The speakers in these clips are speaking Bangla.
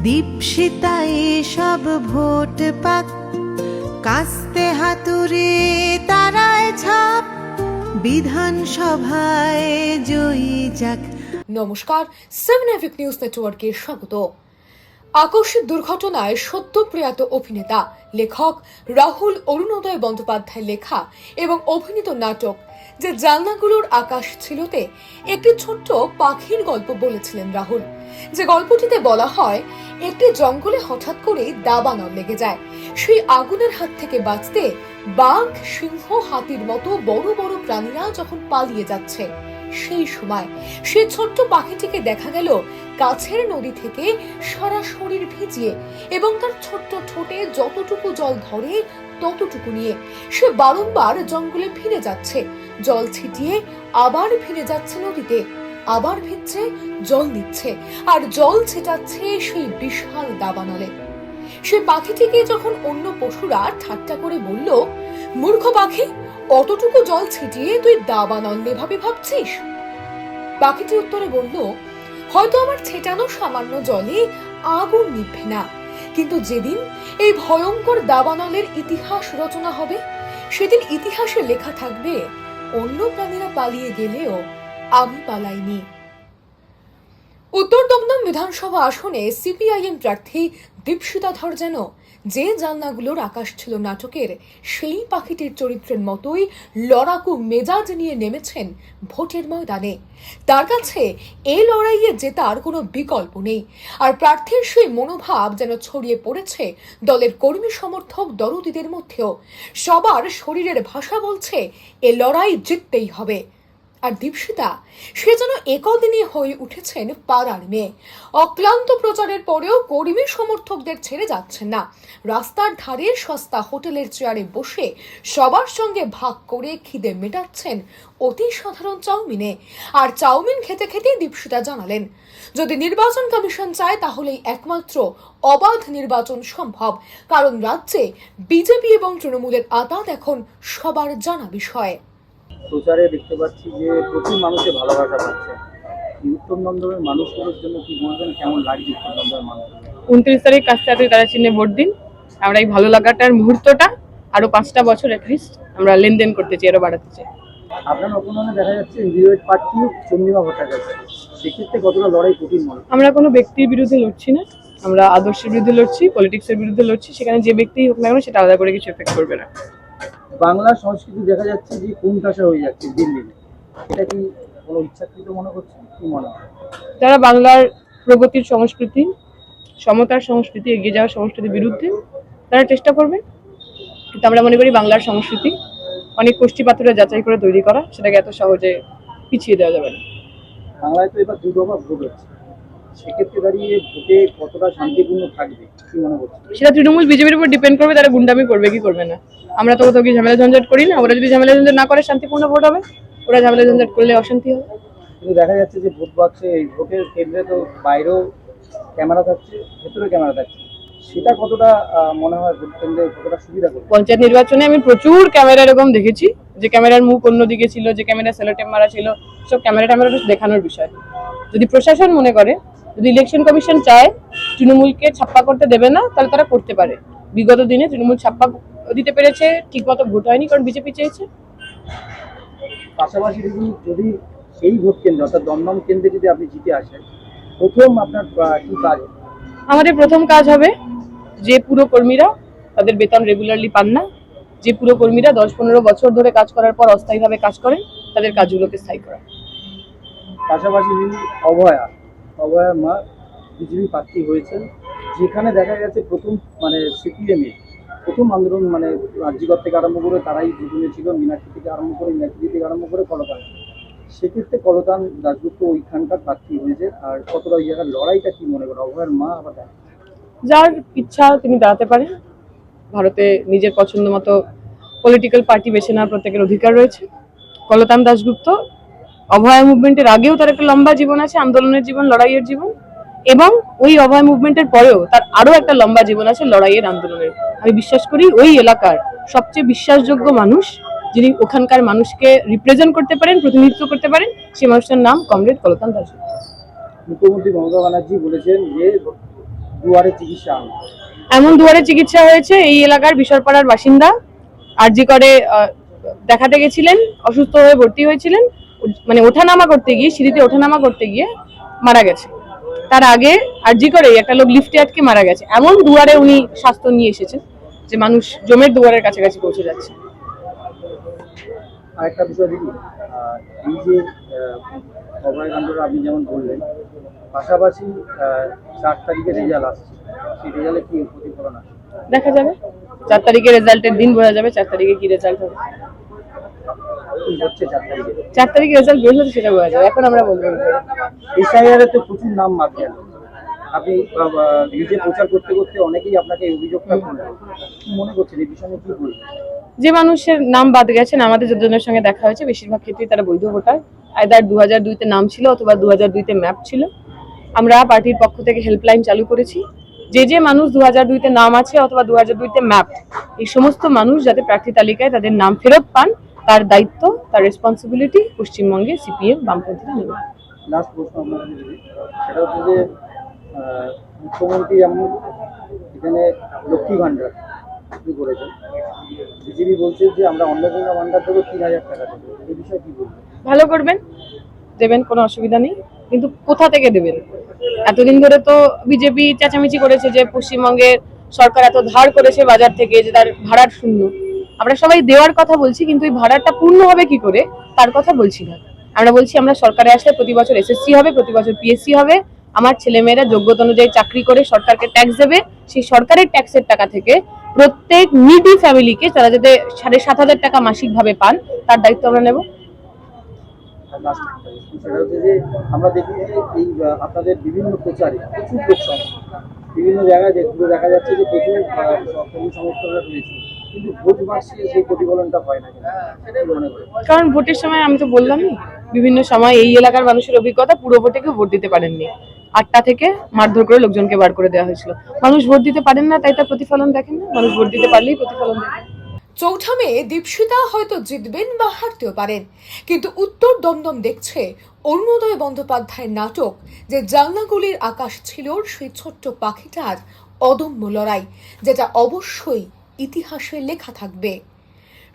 দীপশিতা এসব ভোট পাক, কাস্তে হাতুড়ে তারায় ছাপ, বিধানসভায় জয়ী যাক। নমস্কার, 7 এভিক নিউজ নেটওয়ার্কের স্বাগত। আকস্মিক দুর্ঘটনায় সদ্য প্রয়াত অভিনেতা লেখক রাহুল অরুণোদয় বন্দ্যোপাধ্যায় লেখা এবং অভিনীত নাটক যে জানলাগুলোর আকাশ ছিলতে একটি ছোট্ট পাখির গল্প বলেছিলেন রাহুল। যে গল্পটিতে বলা হয়, একটি জঙ্গলে হঠাৎ করে দাবানল লেগে যায়। সেই আগুনের হাত থেকে বাঁচতে বাঘ, সিংহ, হাতির মতো বড় বড় প্রাণীরা যখন পালিয়ে যাচ্ছে, সেই সময় সেই ছোট্ট পাখিটিকে দেখা গেল কাছের নদী থেকে সারা শরীর ভিজিয়ে এবং তার ছোট্ট ঠোঁটে যতটুকু জল ধরে ততটুকু নিয়ে সে বারংবার জঙ্গলে ফিরে যাচ্ছে, জল ছিটিয়ে আবার ফিরে যাচ্ছে নদীতে, আবার ভিজছে, জল নিচ্ছে আর জল ছেটাচ্ছে সেই বিশাল দাবানলে। সে পাখিটিকে যখন অন্য পশুরা ঠাট্টা করে বলল, মূর্খ পাখি, অতটুকু জল ছিটিয়ে তুই দাবানল নেভাবে ভাবছিস? পাখিটি উত্তরে বলল, হয়তো আমার ছেটানো সামান্য জলে আগুন নিভবে না, কিন্তু যেদিন এই ভয়ঙ্কর দাবানলের ইতিহাস রচনা হবে, সেদিন ইতিহাসে লেখা থাকবে, অন্য প্রাণীরা পালিয়ে গেলেও আমি পালাইনি। উত্তর দমদম বিধানসভা আসনে সিপিআইএম প্রার্থী দীপশিতা ধর যেন যে জানলাগুলোর আকাশ ছিল নাটকের সেই পাখিটির চরিত্রের মতোই লড়াকু মেজাজ নিয়ে নেমেছেন ভোটের ময়দানে। তার কাছে এই লড়াইয়ে জেতার কোনো বিকল্প নেই। আর প্রার্থীর সেই মনোভাব যেন ছড়িয়ে পড়েছে দলের কর্মী সমর্থক দরদীদের মধ্যেও। সবার শরীরের ভাষা বলছে, এ লড়াই জিততেই হবে। আর দীপশিতা সে যেন একদিনই হয়ে উঠেছেন পাড়ার মেয়ে। অক্লান্ত প্রচারের পরেও কর্মী সমর্থকদের ছেড়ে যাচ্ছেন না। রাস্তার ধারে সস্তা হোটেলের চেয়ারে বসে সবার সঙ্গে ভাগ করে খিদে মেটাচ্ছেন অতি সাধারণ চাউমিনে। আর চাউমিন খেতে খেতেই দীপশিতা জানালেন, যদি নির্বাচন কমিশন চায় তাহলেই একমাত্র অবাধ নির্বাচন সম্ভব, কারণ রাজ্যে বিজেপি এবং তৃণমূলের আঁতাত এখন সবার জানা বিষয়। প্রচারে দেখতে পাচ্ছি যে প্রচুর মানুষের ভালোবাসা পাচ্ছে। উত্তর দমদমের মানুষগুলোর জন্য কি বলবেন, কেমন লাগছে উত্তর দমদমের মানুষ? 29 তারিখ কাস্তে তারা চিহ্নে ভোট দিন। আমরা এই ভালো লাগাটার মুহূর্তটা আরো 5টা বছর অ্যাটলিস্ট আমরা লেনদেন করতে চাই, আরো বাড়াতে চাই। আপনার অপমানে দেখা যাচ্ছে ভিডিওর প্রার্থী চন্দ্রিমা ভট্টাচার্য, সেক্ষেত্রে কতটা লড়াই কঠিন মনে? আমরা কোনো ব্যক্তির বিরুদ্ধে লড়ছি না, আমরা আদর্শের বিরুদ্ধে লড়ছি, পলিটিক্সের বিরুদ্ধে লড়ছি। সেখানে যে ব্যক্তি হোক না কেন সেটা আলাদা করে কিছু এফেক্ট করবে না। বাংলার সংস্কৃতি দেখা যাচ্ছে যে কোণঠাসা হয়ে যাচ্ছে দিন দিন, এটা কি কোনো ইচ্ছাকৃত মনে করছেন, কি মনে হয়? যারা বাংলার প্রগতির সংস্কৃতি, সমতার সংস্কৃতি, এগিয়ে যাওয়ার সংস্কৃতির বিরুদ্ধে তারা চেষ্টা করবে। কিন্তু আমরা মনে করি বাংলার সংস্কৃতি অনেক কোষ্ঠী পাথরে যাচাই করে তৈরি করা, সেটাকে এত সহজে পিছিয়ে দেওয়া যাবে না। বাংলায় তো এবার দুদফা ভোট হচ্ছে, সেক্ষেত্রে দাঁড়িয়ে ভোটে কতটা শান্তিপূর্ণ থাকবে কি মনে করছেন? সেটা তৃণমূল বিজেপির উপর ডিপেন্ড করবে, তারা গুন্ডামি করবে কি করবে না। আমরা তো কোথাও কি ঝামেলা ঝঞ্ঝাট করি না। ওরা যদি ঝামেলা ঝঞ্ঝাট না করে শান্তিপূর্ণ ভোট হবে, ওরা ঝামেলা ঝঞ্ঝাট করলে অশান্তি হবে। কিন্তু দেখা যাচ্ছে যে ভোট বাক্সে এই ভোটের কেন্দ্রে তো বাইরেও ক্যামেরা থাকছে, ভেতরে ক্যামেরা থাকছে, সেটা কতটা মনে হয় ভোট কেন্দ্রে কতটা সুবিধা করবে? পঞ্চায়েত নির্বাচনে আমি প্রচুর ক্যামেরা এরকম দেখেছি, যে ক্যামেরার মুখ অন্যদিকে ছিল, যে ক্যামেরা সেলোটেপ মারা ছিল, সব ক্যামেরা দেখানোর বিষয়। যদি প্রশাসন মনে করে, যদি ইলেকশন কমিশন চায় তৃণমূলকে ছাপ্পা করতে দেবে না, তাহলে তারা করতে পারে। বিগত দিনে তৃণমূল ছাপ্পা দিতে পেরেছে, ঠিক মতো ভোট হয়নি, কারণ বিজেপি চেয়েছে। পাশাপাশি যদি এই ভোট কেন্দ্র অর্থাৎ দমদম কেন্দ্রে যদি আপনি জিতে আসেন, প্রথম আপনার কি কাজ? আমাদের প্রথম কাজ হবে, যে পুরো কর্মীরা তাদের বেতন রেগুলারলি পান না, যে পুরো কর্মীরা 10-15 বছর ধরে কাজ করার পর অস্থায়ীভাবে কাজ করেন, তাদের কাজগুলোকে স্থায়ী করা। পাশাপাশি অভয়া মা বিজেপি প্রার্থী হয়েছেন, যেখানে দেখা গেছে প্রথম সিপিএমে প্রথম আন্দোলন রাজ্যগর থেকে আরম্ভ করে তারাই দুজনে ছিল, মীনাক্ষী থেকে আরম্ভ করে কলতান। সেক্ষেত্রে কলতান দাশগুপ্ত ওইখানকার প্রার্থী হয়েছে। আর কতটা ওই জায়গার লড়াইটা কি মনে করে অভয়ের মা? আবার যার ইচ্ছা তিনি দাঁড়াতে পারেন। ভারতে নিজের পছন্দ মতো পলিটিক্যাল পার্টি বেছে নেওয়ার প্রত্যেকের অধিকার রয়েছে। কলতান দাশগুপ্ত অভয় মুভমেন্টের আগেও তার একটা লম্বা জীবন আছে, আন্দোলনের জীবন, লড়াইয়ের জীবন, এবং ওই অভয় মুভমেন্টের পরেও তার আরো একটা লম্বা জীবন আছে লড়াইয়ের, আন্দোলনের। আমি বিশ্বাস করি ওই এলাকার সবচেয়ে বিশ্বাসযোগ্য মানুষ, যিনি ওখানকার মানুষকে রিপ্রেজেন্ট করতে পারেন, প্রতিনিধিত্ব করতে পারেন, সেই মানুষটার নাম কমরেড কলতান দাশগুপ্ত। মুখ্যমন্ত্রী মমতা ব্যানার্জি বলেছেন যে দুয়ারে চিকিৎসা আনলো? এমন দুয়ারে চিকিৎসা হয়েছে, এই এলাকার বিশরপাড়ার বাসিন্দা আরজি করে দেখাতে গেছিলেন, অসুস্থ হয়ে ভর্তি হয়েছিলেন, মানে ওঠানামা করতে গিয়ে, সিঁড়িতে ওঠানামা করতে গিয়ে মারা গেছে। তার আগে আরজি করে একটা লোক লিফটে আটকে মারা গেছে। এমন দুয়ারে উনি স্বাস্থ্য নিয়ে এসেছেন যে মানুষ জমের দুয়ারের কাছাকাছি পৌঁছে যাচ্ছে। আরেকটা বিষয় দিদি, এই যে অভয়কাণ্ডটা আপনি যেমন বললেন, পাশাপাশি 4 তারিখে রেজাল্ট আসছে, সেই রেজাল্টে কি প্রতিফলন আসছে? দেখা যাবে 4 তারিখে রেজাল্টের দিন বোঝা যাবে 4 তারিখে কি রেজাল্ট হবে। কি হচ্ছে 4 তারিখে? 4 তারিখে রেজাল্ট বের হলে সেটা বোঝা যাবে, এখন আমরা বলবো না। এসআইআর তো প্রচুর নাম বাদ গেল, আপনি নিজে প্রচার করতে করতে অনেকেই আপনাকে এই অভিযোগটা করলেন, কি মনে করছেন এই বিষয়ে কি বলবেন? যে মানুষের নাম বাদ গেছেন, আমাদের যতজনের সঙ্গে দেখা হয়েছে বেশিরভাগ ক্ষেত্রেই তারা বৈধ ভোটার, আইদার 2002-তে নাম ছিল অথবা 2002-তে ম্যাপ ছিল। আমরা পার্টির পক্ষ থেকে হেল্পলাইন চালু করেছি, যে মানুষ 2002-তে নাম আছে অথবা 2002-তে ম্যাপ, এই সমস্ত মানুষ যাতে প্রার্থী তালিকায় তাদের নাম ফেরত পান, তার দায়িত্ব, তার রেসপন্সিবিলিটি পশ্চিমবঙ্গে সিপিএম বামপন্থীরা নেবে। লাস্ট প্রশ্ন আপনার কাছে, সেটা হচ্ছে যে মুখ্যমন্ত্রী যেমন এখানে লক্ষ্মী ভাণ্ডার শুরু করেছেন, বিজেপি বলছে যে আমরা অন্নপূর্ণা ভাণ্ডার দেবো 3000 টাকা দেবো, এই বিষয়ে কি বলবেন? ভালো করবেন, দেবেন, কোনো অসুবিধা নেই, কিন্তু কোথা থেকে দেবেন? এতদিন ধরে তো বিজেপি চেঁচামেচি করেছে যে পশ্চিমবঙ্গের সরকার এত ধার করেছে বাজার থেকে, যে তার ভাড়ার শূন্য। আমরা সবাই দেওয়ার কথা বলছি, কিন্তু এই ভাড়াটা পূর্ণ হবে কি করে তার কথা বলছি না। আমরা বলছি আমরা সরকারে আসলে প্রতি বছর এসএসসি হবে, প্রতি বছর পিএসসি হবে, আমার ছেলেমেয়েরা যোগ্যতা অনুযায়ী চাকরি করে সরকারকে ট্যাক্স দেবে, সেই সরকারের ট্যাক্সের টাকা থেকে প্রত্যেক নিডি ফ্যামিলিকে তারা যাতে 7,500 টাকা মাসিক ভাবে পান, তার দায়িত্ব আমরা নেব। সেটা হচ্ছে যে আমরা দেখি যে এই আপনাদের বিভিন্ন প্রচারে প্রচুর লোকসংখ্যা, বিভিন্ন জায়গায় যেগুলো দেখা যাচ্ছে যে প্রচুর কর্মী সমর্থকরা রয়েছে, কিন্তু ভোট বাক্সে সেই প্রতিফলনটা হয় না, সেটাই মনে করি। কারণ ভোটের সময় আমি তো বললামই, বিভিন্ন সময় এই এলাকার মানুষের অভিজ্ঞতা, পুরো ভোটে কেউ ভোট দিতে পারেননি, 8টা থেকে মারধর করে লোকজনকে বার করে দেওয়া হয়েছিল। মানুষ ভোট দিতে পারেন না, তাই তার প্রতিফলন দেখেন না, মানুষ ভোট দিতে পারলেই প্রতিফলন দেখেন। চৌঠা মে দীপশিতা হয়তো জিতবেন বা হারতেও পারেন, কিন্তু উত্তর দমদম দেখছে অরুণোদয় বন্দ্যোপাধ্যায়ের নাটক যে জানলাগুলির আকাশ ছিল, সেই ছোট্ট পাখিটার অদম্য লড়াই, যেটা অবশ্যই ইতিহাসে লেখা থাকবে।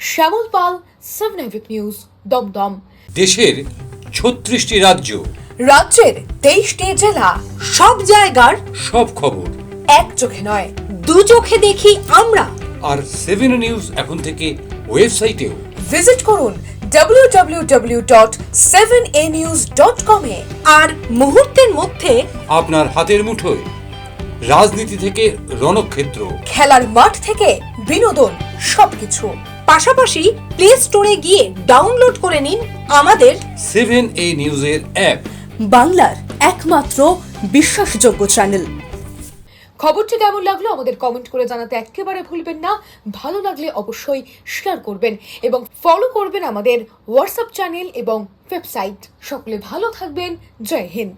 শ্যামল পাল, 7 Avic নিউজ, দমদম। দেশের 36টি রাজ্য, রাজ্যের 23টি জেলা, সব জায়গার সব খবর এক চোখে নয়, দু চোখে দেখি আমরা। আর 7 নিউজ এখন থেকে ওয়েবসাইটেও। ভিজিট করুন www.7anews.com এ। আর মুহূর্তের মধ্যে আপনার হাতের মুঠোয়, রাজনীতি থেকে রণক্ষেত্র, খেলার মাঠ থেকে বিনোদন, সবকিছু। পাশাপাশি প্লে স্টোরে গিয়ে ডাউনলোড করে নিন আমাদের 7A নিউজের অ্যাপ, বাংলার একমাত্র বিশ্বাসযোগ্য চ্যানেল। খবরটি কেমন লাগলো আমাদের কমেন্ট করে জানাতে একেবারে ভুলবেন না। ভালো লাগলে অবশ্যই শেয়ার করবেন এবং ফলো করবেন আমাদের হোয়াটসঅ্যাপ চ্যানেল এবং ওয়েবসাইট। সকলে ভালো থাকবেন। জয় Hind.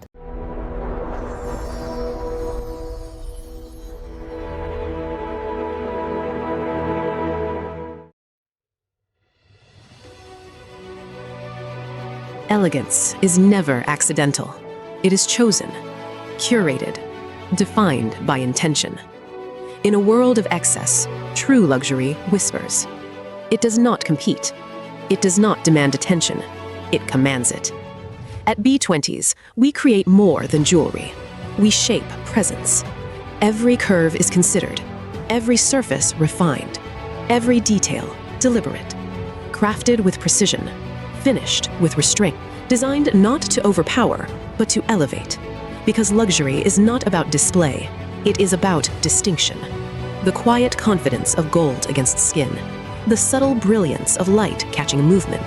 Elegance is never accidental. It is chosen, curated, defined by intention. In a world of excess, true luxury whispers. It does not compete. It does not demand attention. It commands it. At B20s, we create more than jewelry. We shape presence. Every curve is considered, every surface refined, every detail deliberate, crafted with precision, finished with restraint, designed not to overpower, but to elevate. Because luxury is not about display, it is about distinction. The quiet confidence of gold against skin, the subtle brilliance of light catching movement,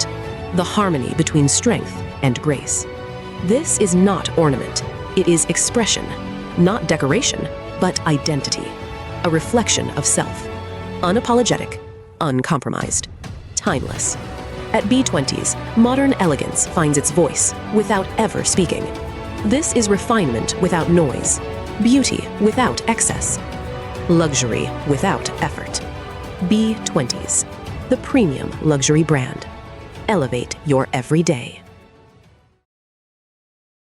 the harmony between strength and grace. This is not ornament, it is expression, not decoration, but identity, a reflection of self, unapologetic, uncompromised, timeless. At B20s, modern elegance finds its voice without ever speaking. This is refinement without noise, beauty without excess, luxury without effort. B20s, the premium luxury brand. Elevate your everyday.